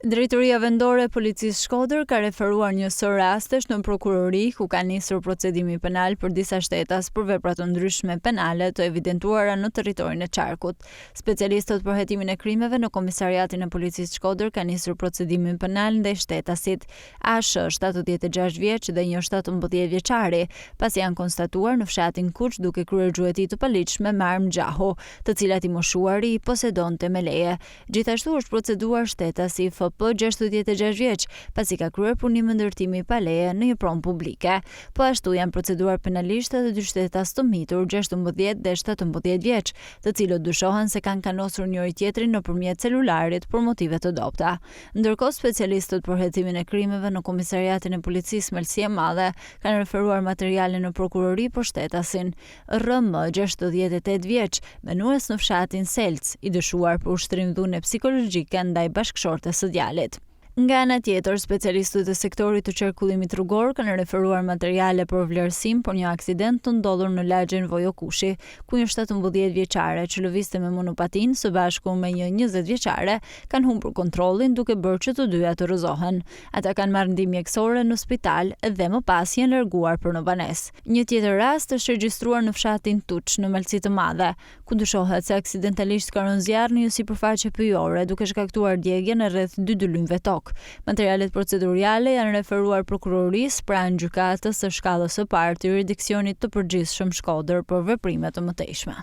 Drejtoria vendore e policisë Shkodër ka referuar një sër rastesh në prokurori ku ka nisur procedimi penal për disa shtetas për vepra të ndryshme penale të evidentuara në territorin e qarkut. Specialistët për hetimin e krimeve në Komisariatin e Policisë Shkodër ka nisur procedimin penal ndaj shtetasit ASH, 76 vjeç dhe një 17 vjeçari, pasi janë konstatuar në fshatin Kuç duke kryer gjueti të paligjshme me armë gjahu, të cilat i moshuari i posedonte me leje. Gjithashtu është proceduar shtetasi FP 66 vjeç, pasi ka kryer punim ndërtimi pa leje në një pronë publike. Po ashtu janë proceduar penalisht edhe dy shtetas të mitur, 16 dhe 17 vjeç, të cilët dyshohen se kanë kanosur njëri tjetrin nëpërmjet celularit për motive të dobta. Ndërkohë, specialistët për hetimin e krimeve në Komisariatin e Policisë Melsi e Madhe kanë referuar materiale në prokurori për shtetasin RM 68 vjeç, banues në fshatin Selc, i dyshuar për ushtrim dhune psikologjike ndaj bashkëshortes së djalit. Nga ana tjetër, specialistët e sektorit të qarkullimit rrugor kanë referuar materiale për vlerësim për një aksident të ndodhur në lagjen Vojokushi, ku një 17 vjeçare që lëvizte me monopatin së bashku me një 20 vjeçare kanë humbur kontrollin duke bërë që të dyja të rrëzohen. Ata kanë marrë ndihmë mjekësore në spital dhe më pas janë larguar për në banesë. Një tjetër rast është regjistruar në fshatin Tuç në Malci të Madhe, ku dyshohet se aksidentalisht ka rënë zjarr në një sipërfaqe pyjore duke shkaktuar djegjen e rreth 2 dylymve tokë. Materialet procedurale janë referuar prokurorisë pranë gjykatës së shkallës së parë të jurisdiksionit të përgjithshëm Shkodër për veprime të mëtejshme.